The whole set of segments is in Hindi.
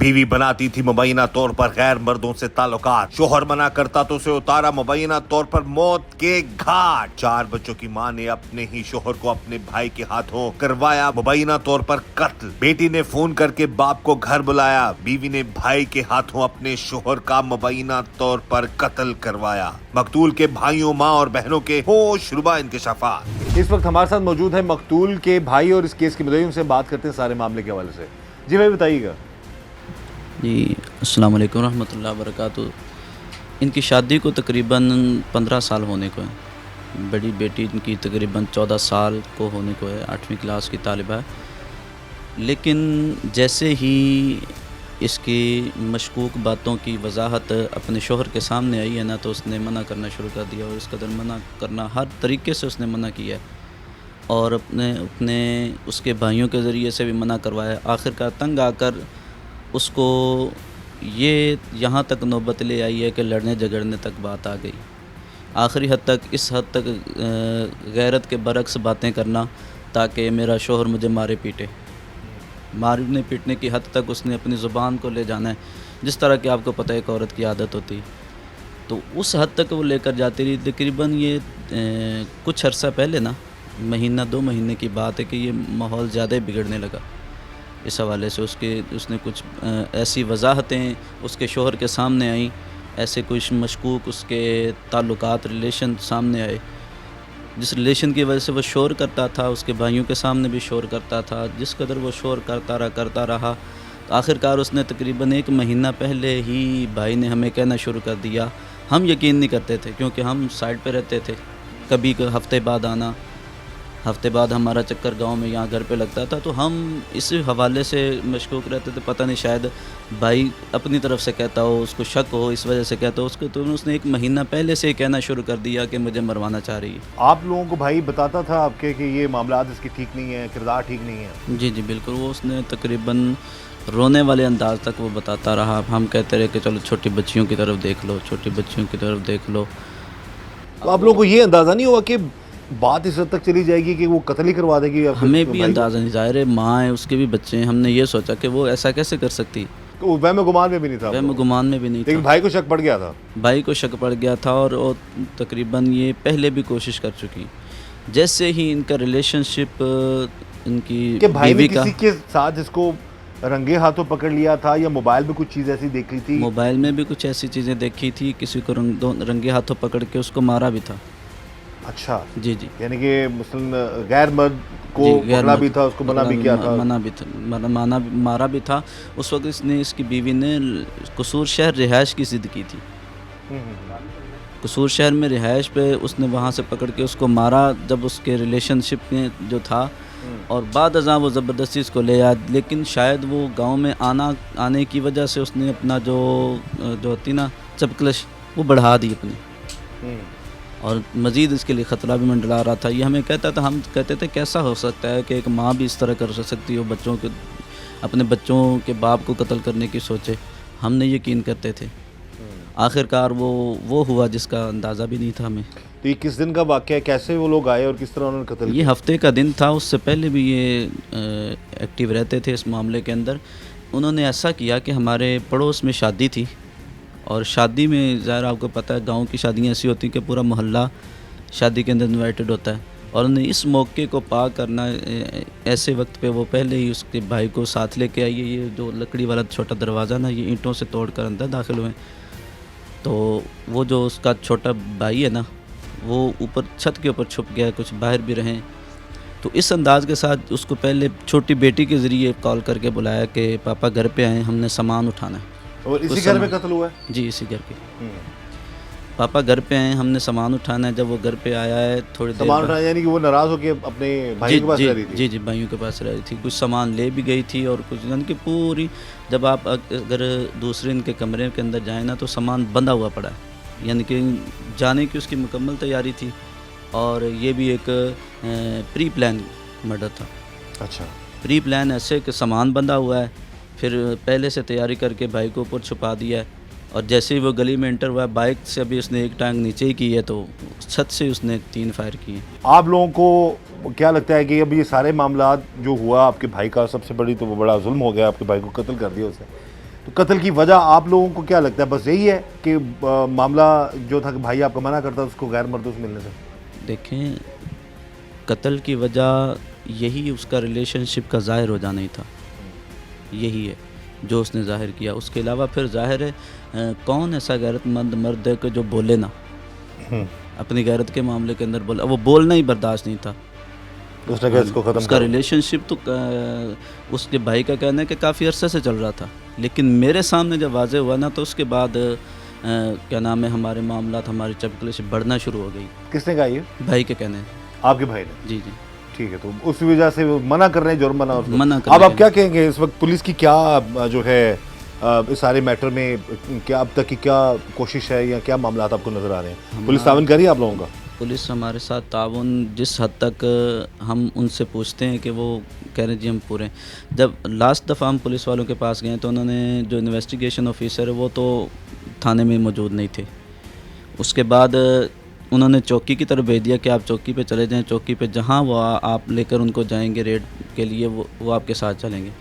बीवी बनाती थी मुबैना तौर पर गैर मर्दों से ताल्लुकात, शोहर मना करता तो उसे उतारा मुबैना तौर पर मौत के घाट। 4 बच्चों की मां ने अपने ही शोहर को अपने भाई के हाथों करवाया मुबैना तौर पर कत्ल। बेटी ने फोन करके बाप को घर बुलाया, बीवी ने भाई के हाथों अपने शोहर का मुबैना तौर पर कत्ल करवाया। मकतूल के भाइयों, मां और बहनों के होशरुबा इंकशाफात। इस वक्त हमारे साथ मौजूद है मकतूल के भाई और इस केस के मुद्दई, उनसे बात करते हैं सारे मामले के हवाले से। जी भाई बताइएगा। जी अस्सलाम वालेकुम रहमतुल्लाहि व बरकातुहू। इनकी शादी को तकरीबन 15 साल होने को है। बड़ी बेटी इनकी तकरीबन 14 साल को होने को है, 8वीं क्लास की तालिबा है। लेकिन जैसे ही इसकी मशकूक बातों की वजाहत अपने शोहर के सामने आई है ना, तो उसने मना करना शुरू कर दिया और इस कदर मना करना, हर तरीके से उसने मना किया है और अपने उसके भाइयों के ज़रिए से भी मना करवाया। आखिरकार तंग आकर उसको ये यहाँ तक नौबत ले आई है कि लड़ने झगड़ने तक बात आ गई। आखिरी हद तक, इस हद तक गैरत के बरक्स बातें करना ताकि मेरा शोहर मुझे मारे पीटे। मारने पीटने की हद तक उसने अपनी ज़ुबान को ले जाना है, जिस तरह की आपको पता है एक औरत की आदत होती। तो उस हद तक वो लेकर जाती रही। तकरीबन ये कुछ अर्सा पहले ना, महीना 2 महीने की बात है कि ये माहौल ज़्यादा ही बिगड़ने लगा। इस हवाले से उसने कुछ ऐसी वजाहतें उसके शोहर के सामने आई, ऐसे कुछ मशकूक उसके ताल्लुकात, रिलेशन सामने आए, जिस रिलेशन की वजह से वो शोर करता था, उसके भाइयों के सामने भी शोर करता था। जिस कदर वो शोर करता रहा तो आखिरकार उसने तकरीबन 1 महीना पहले ही भाई ने हमें कहना शुरू कर दिया। हम यकीन नहीं करते थे क्योंकि हम साइड पे रहते थे। कभी हफ्ते बाद आना, हफ्ते बाद हमारा चक्कर गांव में यहाँ घर पे लगता था, तो हम इस हवाले से मशकूक रहते थे। पता नहीं शायद भाई अपनी तरफ से कहता हो, उसको शक हो, इस वजह से कहता हो उसको। तो उसने 1 महीना पहले से कहना शुरू कर दिया कि मुझे मरवाना चाह रही है। आप लोगों को भाई बताता था आपके कि ये मामला इसकी ठीक नहीं है, किरदार ठीक नहीं है? जी बिल्कुल। वो उसने तकरीबन रोने वाले अंदाज तक वो बताता रहा। हम कहते रहे कि चलो छोटी बच्चियों की तरफ देख लो, छोटी बच्चियों की तरफ देख लो। तो आप लोगों को ये अंदाज़ा नहीं हुआ कि बात इस हद तक चली जाएगी कि वो कत्ल ही करवा देगी? हमें भी अंदाज़ा नहीं, ज़ाहिर है माँ है, उसके भी बच्चे हैं। हमने ये सोचा कि वो ऐसा कैसे कर सकती। तो वहम गुमान में भी नहीं था? वहम गुमान में भी नहीं था। लेकिन भाई को शक पड़ गया था? भाई को शक पड़ गया था और वो तकरीबन ये पहले भी कोशिश कर चुकी। जैसे ही इनका रिलेशनशिप इनकी भाई बीवी ने का, किसी के साथ इसको रंगे हाथों पकड़ लिया था या मोबाइल में कुछ चीज़ ऐसी देखी थी? मोबाइल में भी कुछ ऐसी चीज़ें देखी थी। किसी को रंगे हाथों पकड़ के उसको मारा भी था। अच्छा जी। यानी कि मुस्लिम गैर मर्द को पकड़ा भी था, उसको मना भी किया था? मना भी था, मारा भी था। उस वक्त इसकी बीवी ने कसूर शहर रिहाइश की ज़िद की थी। कसूर शहर में रिहाइश पे उसने वहाँ से पकड़ के उसको मारा, जब उसके रिलेशनशिप में जो था। और बाद अज़ां वो ज़बरदस्ती इसको ले आया। लेकिन शायद वो गांव में आने की वजह से उसने अपना जो होती ना चपकलश, वो बढ़ा दी अपनी, और मज़ीद इसके लिए ख़तरा भी मंडरा रहा था। ये हमें कहता था, हम कहते थे कैसा हो सकता है कि एक माँ भी इस तरह कर सकती हो, अपने बच्चों के बाप को कत्ल करने की सोचे। हम नहीं यकीन करते थे। आखिरकार वो हुआ जिसका अंदाज़ा भी नहीं था हमें। तो ये किस दिन का वाक़या है? कैसे वो लोग आए और किस तरह उन्होंने कत्ल ये किया? हफ्ते का दिन था। उससे पहले भी ये एक्टिव रहते थे इस मामले के अंदर। उन्होंने ऐसा किया कि हमारे पड़ोस में शादी थी, और शादी में ज़ाहिर आपको पता है गांव की शादियां ऐसी होती हैं कि पूरा मोहल्ला शादी के अंदर इन्वाइटेड होता है। और उन्होंने इस मौके को पा करना, ऐसे वक्त पे वो पहले ही उसके भाई को साथ लेके आई। ये जो लकड़ी वाला छोटा दरवाज़ा ना, ये ईंटों से तोड़ कर अंदर दाखिल हुए। तो वो जो उसका छोटा भाई है ना, वो ऊपर छत के ऊपर छुप गया, कुछ बाहर भी रहें। तो इस अंदाज़ के साथ उसको पहले छोटी बेटी के ज़रिए कॉल करके बुलाया कि पापा घर पे आए, हमने सामान उठाना है। और इसी घर में कत्ल हुआ है? जी, इसी घर के। पापा घर पे आए, हमने सामान उठाना है। जब वो घर पे आया है, थोड़ी देर सामान उठाया, यानी कि वो नाराज़ होकर अपने भाई के पास रह रही थी? जी भाइयों के पास रह रही थी। कुछ सामान ले भी गई थी और कुछ, यानी कि पूरी, जब आप अगर दूसरे इनके कमरे के अंदर जाएँ ना, तो सामान बंधा हुआ पड़ा है, यानी कि जाने की उसकी मुकम्मल तैयारी थी। और ये भी एक प्री प्लान मर्डर था। अच्छा। प्री प्लान ऐसे कि सामान बंधा हुआ है, फिर पहले से तैयारी करके भाई को ऊपर छुपा दिया है, और जैसे ही वो गली में एंटर हुआ, बाइक से अभी उसने एक टांग नीचे ही की है, तो छत से उसने 3 फायर किए। आप लोगों को क्या लगता है कि अब ये सारे मामला जो हुआ आपके भाई का, सबसे बड़ी तो वो बड़ा जुल्म हो गया, आपके भाई को कत्ल कर दिया उसने, तो कत्ल की वजह आप लोगों को क्या लगता है, बस यही है कि मामला जो था कि भाई आपका मना करता उसको गैर मर्दों से मिलने से? देखें, कत्ल की वजह यही उसका रिलेशनशिप का ज़ाहिर हो जाना ही था, यही है जो उसने ज़ाहिर किया। उसके अलावा फिर ज़ाहिर है कौन ऐसा गैरतमंद मर्द है कि जो बोले ना, अपनी गैरत के मामले के अंदर बोला, वो बोलना ही बर्दाश्त नहीं था। उसने कहा इसको खत्म उसका करो। रिलेशनशिप तो उसके भाई का कहना है कि काफ़ी अरसे से चल रहा था, लेकिन मेरे सामने जब वाज़े हुआ ना तो उसके बाद क्या नाम है, हमारे मामलात, हमारी चपकलेश बढ़ना शुरू हो गई। किसने कहा ये? भाई के कहने, आपके भाई ने? जी जी, ठीक है, तो उस वजह से वो मना कर रहे हैं, जुर्माना उसको। मना कर अब रहे आप क्या कहेंगे इस वक्त पुलिस की क्या जो है इस सारे मैटर में क्या अब तक की क्या कोशिश है या क्या मामला आपको नजर आ रहे हैं? पुलिस तावन कर रही है आप लोगों का? पुलिस हमारे साथ ताउन जिस हद तक हम उनसे पूछते हैं कि वो कह रहे हैं जी हम पूरे हैं। जब लास्ट दफ़ा हम पुलिस वालों के पास गए तो उन्होंने, जो इन्वेस्टिगेशन ऑफिसर है वो तो थाने में मौजूद नहीं थे। उसके बाद उन्होंने चौकी की तरफ भेज दिया कि आप चौकी पे चले जाएं, चौकी पे जहां वो आप लेकर उनको जाएंगे रेड के लिए, वो आपके साथ चलेंगे।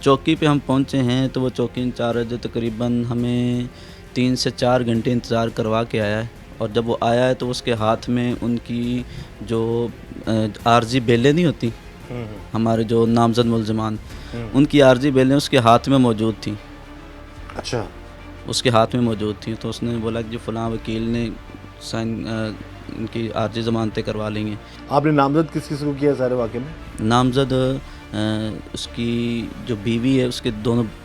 चौकी पे हम पहुंचे हैं तो वो चौकी इंचार्ज तकरीबन हमें 3 से 4 घंटे इंतज़ार करवा के आया है, और जब वो आया है तो उसके हाथ में उनकी जो आर्जी बेलें नहीं होती, हमारे जो नामजद मुलजमान, उनकी आर्जी बेलें उसके हाथ में मौजूद थी। अच्छा, उसके हाथ में मौजूद थी, तो उसने बोला कि जो फ़लाँ वकील ने साइन इनकी आर्जी ज़मानतें करवा लेंगे। आपने नामजद किस किस को किया सारे वाक़े में? नामजद उसकी जो बीवी है उसके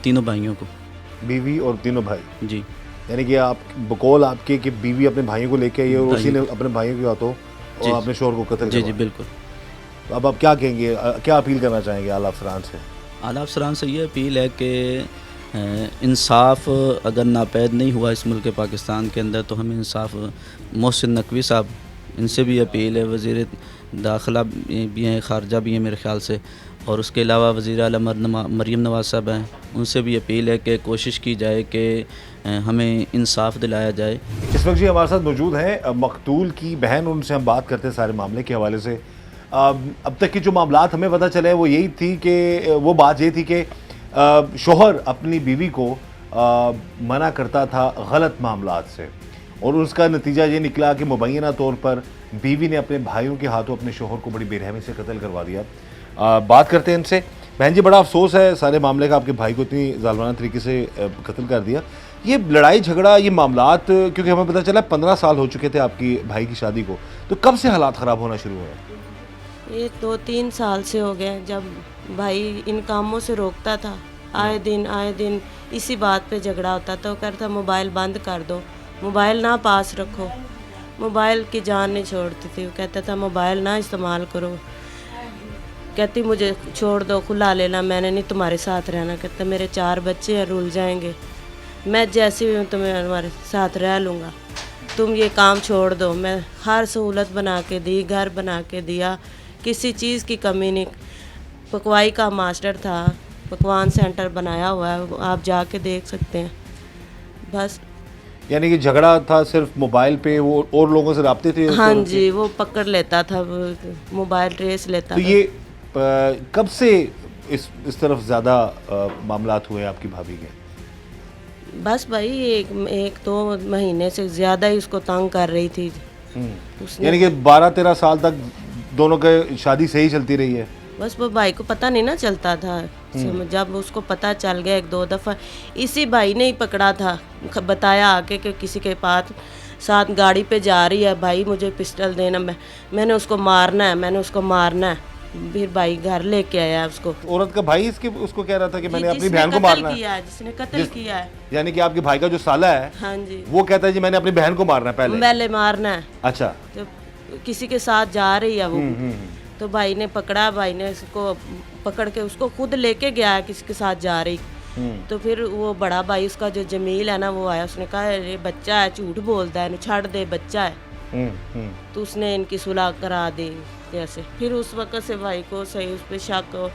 तीनों भाइयों को। बीवी और तीनों भाई? जी यानी कि आप बकौल आपके कि बीवी अपने भाइयों को लेके आई और उसी ने अपने भाइयों के हाथों जी, और अपने शोहर को कत्ल जी करवाया। जी बिल्कुल। तो अब आप क्या कहेंगे, क्या अपील करना चाहेंगे आला अफसरान से? आला अफसरान से ये अपील है कि इंसाफ अगर नापैद नहीं हुआ इस मुल्क पाकिस्तान के अंदर तो हमें इंसाफ, मोहसिन नकवी साहब, इनसे भी अपील है, वज़ीर दाखिला भी हैं, ख़ारजा भी हैं मेरे ख़्याल से, और उसके अलावा वज़ीर आला मरीम नवाज़ साहब हैं, उनसे भी अपील है कि कोशिश की जाए कि हमें इंसाफ दिलाया जाए। इस वक्त जी हमारे साथ मौजूद हैं मकतूल की बहन, उनसे हम बात करते हैं सारे मामले के हवाले से। अब तक की जो मामलात हमें पता चले वो यही थी कि वो बात ये थी कि शोहर अपनी बीवी को मना करता था गलत मामलात से, और उसका नतीजा ये निकला कि मुबैना तौर पर बीवी ने अपने भाइयों के हाथों अपने शोहर को बड़ी बेरहमी से कत्ल करवा दिया। बात करते हैं इनसे। बहन जी, बड़ा अफसोस है सारे मामले का, आपके भाई को इतनी जालिमाना तरीके से कत्ल कर दिया। ये लड़ाई झगड़ा, ये मामलात, क्योंकि हमें पता चला 15 साल हो चुके थे आपकी भाई की शादी को, तो कब से हालात ख़राब होना शुरू हुए? ये 2-3 साल से हो गए, जब भाई इन कामों से रोकता था, आए दिन इसी बात पे झगड़ा होता था। वो कहता मोबाइल बंद कर दो, मोबाइल ना पास रखो, मोबाइल की जान नहीं छोड़ती थी। वो कहता था मोबाइल ना इस्तेमाल करो, कहती मुझे छोड़ दो, खुला लेना, मैंने नहीं तुम्हारे साथ रहना। कहता मेरे 4 बच्चे हैं, रुल जाएंगे, मैं जैसे भी हूँ तुम्हें तुम्हारे साथ रह लूँगा, तुम ये काम छोड़ दो। मैं हर सहूलत बना के दी, घर बना के दिया, किसी चीज़ की कमी नहीं। पकवाई का मास्टर था, पकवान सेंटर बनाया हुआ है, आप जाके देख सकते हैं। बस यानी कि झगड़ा था सिर्फ मोबाइल पे, वो और लोगों से रबते थे? हाँ जी, वो पकड़ लेता था, मोबाइल ट्रेस लेता तो था। ये कब से इस तरफ ज़्यादा मामलात हुए आपकी भाभी के? बस भाई एक 2 महीने से ज़्यादा ही उसको तंग कर रही थी। यानी कि 12-13 साल तक दोनों की शादी सही चलती रही है? बस वो भाई को पता नहीं ना चलता था। जब उसको पता चल गया 1-2 दफ़ा, इसी भाई ने ही पकड़ा था, बताया आके कि किसी के पास साथ गाड़ी पे जा रही है, भाई मुझे पिस्टल देना, मैंने उसको मारना है। फिर भाई घर लेके आया उसको। औरत का भाई उसको कह रहा था कि मैंने अपनी बहन को मारना है? जिसने कत्ल किया है। यानी कि आपके भाई का जो साला है, हाँ जी, वो कहता है जी मैंने अपनी बहन को मारना है पहले मारना है। अच्छा, तो किसी के साथ जा रही है वो, तो भाई ने पकड़ा, भाई ने उसको पकड़ के उसको खुद लेके गया है, किसी के साथ जा रही। तो फिर वो बड़ा भाई उसका जो जमील है ना, वो आया, उसने कहा ये बच्चा है, झूठ बोलता है, छाड़ दे, बच्चा है। तो उसने इनकी सुलह करा दी जैसे। फिर उस वक्त से भाई को सही उस पर शक हो,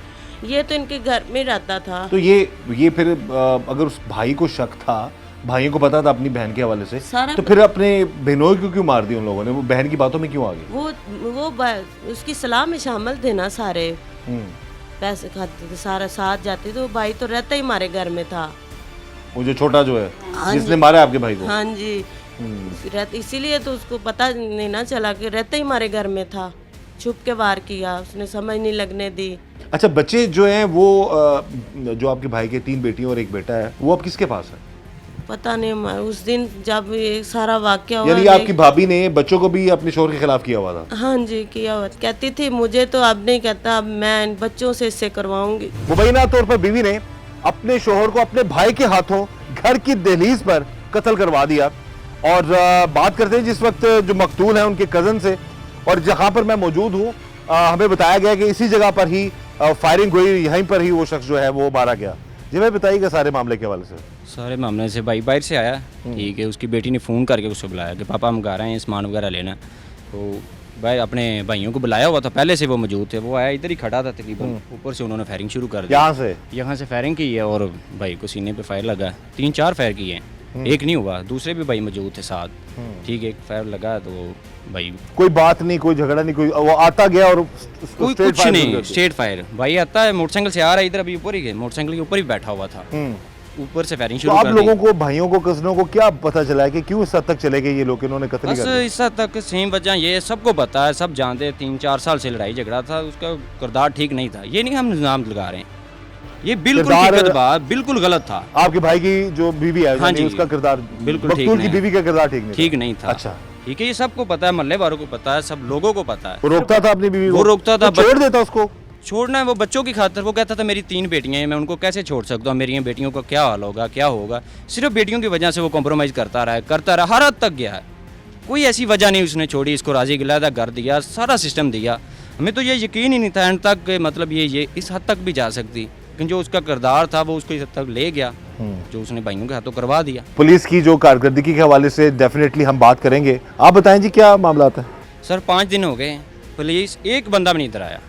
ये तो इनके घर में रहता था। तो ये फिर अगर उस भाई को शक था, भाइयों को पता था अपनी बहन के हवाले से, तो फिर अपने बहनोई को क्यों मार दी उन लोगों ने? वो बहन की बातों में क्यों आ गई? वो उसकी सलाह में शामिल थे ना, सारे पैसे खाते थे, सारा साथ जाते थे। तो भाई तो रहता ही हमारे घर में था, वो जो छोटा जो है हाँ जिसने जी। मारा आपके भाई को। हाँ जी, इसीलिए तो उसको पता नहीं ना चला कि रहते ही हमारे घर में था, छुप के वार किया, उसने समझ नहीं लगने दी। अच्छा, बच्चे जो हैं वो जो आपके भाई के 3 बेटियां और 1 बेटा है, वो अब किसके पास है? पता नहीं उस दिन जब ये सारा वाक्य हुआ, यानी आपकी भाभी ने बच्चों को भी अपने शोहर के खिलाफ किया हुआ था। हाँ जी किया हुआ। कहती थी मुझे तो अब नहीं कहता, अब मैं इन बच्चों से इससे करवाऊंगी। मुबैना तौर पर बीवी ने अपने शोहर को अपने भाई के हाथों घर की दहलीज पर कत्ल करवा दिया। और बात करते हैं जिस वक्त जो मकतूल है उनके कजन से, और जहां पर मैं मौजूद हूं हमें बताया गया कि इसी जगह पर ही फायरिंग हुई, यहीं पर ही वो शख्स जो है वो मारा गया। जी भाई बताइएगा सारे मामले के हवाले से। सारे मामले से भाई बाहर से आया, ठीक है, उसकी बेटी ने फ़ोन करके उसको बुलाया कि पापा हम गा रहे हैं सामान वगैरह लेना। तो भाई अपने भाइयों को बुलाया हुआ था, पहले से वो मौजूद थे, वो आया इधर ही खड़ा था तकरीबन, ऊपर से उन्होंने फायरिंग शुरू कर दी। यहाँ से फायरिंग की है और भाई को सीने पे फायर लगा, 3-4 फायर किए हैं, एक नहीं हुआ, दूसरे भी भाई मौजूद थे साथ, ठीक है, एक फायर लगा तो भाई कोई बात नहीं, कोई झगड़ा नहीं, कोई वो आता गया और कोई कुछ नहीं, स्ट्रेट फायर। भाई आता है मोटरसाइकिल से आ रहा है इधर, अभी ऊपर ही है, मोटरसाइकिल के ऊपर ही बैठा हुआ था, ऊपर से फायरिंग तो शुरू आप कर लोगों दी। को, भाइयों को, कजनों को क्या पता चला है कि क्यों इस हद तक चले गए ये लोग, इन्होंने कत्ल ही बस कर दिया? इस हद तक सेम वजह ये सबको पता है, सब जानते हैं, 3-4 साल से लड़ाई झगड़ा था, उसका किरदार ठीक नहीं था। ये नहीं हम इल्ज़ाम लगा रहे हैं, ये बिल्कुल किरदार- हकीकत बात बिल्कुल गलत था, आपके भाई की जो बीवी है, हाँ यानी जी, उसका किरदार बिल्कुल ठीक मकतूल की नहीं। बीवी का किरदार ठीक नहीं था। अच्छा, ठीक है, ये सबको पता है, मोहल्ले वालों को पता है, सब लोगों को पता है। वो रोकता था अपनी बीवी को? वो रोकता था, वो छोड़ देता उसको? छोड़ना है वो बच्चों की खातिर, वो कहता था मेरी 3 बेटियां हैं, मैं उनको कैसे छोड़ सकता हूँ, मेरी बेटियों का क्या हाल होगा, क्या होगा। सिर्फ बेटियों की वजह से वो कॉम्प्रोमाइज़ करता रहा, हर हद तक गया है, कोई ऐसी वजह नहीं उसने छोड़ी, इसको राज़ी गिलाया था, घर दिया, सारा सिस्टम दिया। हमें तो ये यकीन ही नहीं था एंड तक कि मतलब ये इस हद तक भी जा सकती, लेकिन जो उसका किरदार था वो उसको इस हद तक ले गया, जो उसने भाइयों के हाथों करवा दिया। पुलिस की जो कारकर्दगी के हवाले से डेफिनेटली हम बात करेंगे। आप बताएं जी क्या मामला है? सर 5 दिन हो गए, पुलिस एक बंदा भी नहीं इधर आया।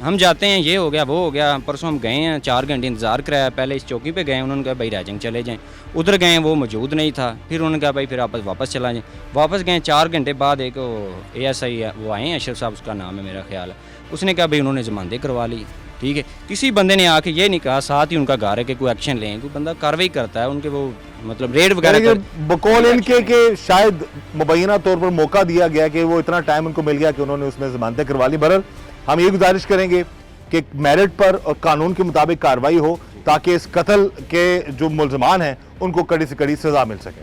हम जाते हैं, ये हो गया वो हो गया, परसों हम गए हैं, 4 घंटे इंतज़ार कराया, पहले इस चौकी पे गए, उन्होंने कहा भाई राजंग चले जाएं, उधर गए वो मौजूद नहीं था, फिर उन्होंने कहा भाई फिर आप वापस चला जाएं, वापस गए, 4 घंटे बाद एक ASI है वो आए हैं, अशरफ साहब उसका नाम है मेरा ख्याल है, उसने कहा भाई उन्होंने ज़मानत करवा ली, ठीक है। किसी बंदे ने आके ये नहीं कहा, साथ ही उनका घर है कि कोई एक्शन लें, कोई बंदा कार्रवाई करता है, उनके वो मतलब रेड वगैरह बकौल इनके के शायद मुबैना तौर पर मौका दिया गया कि वो इतना टाइम उनको मिल गया कि उन्होंने उसमें ज़मानतें करवा ली। बहरहाल हम ये गुजारिश करेंगे कि मेरिट पर और कानून के मुताबिक कार्रवाई हो ताकि इस कत्ल के जो मुल्ज़मान हैं उनको कड़ी से कड़ी सज़ा मिल सके।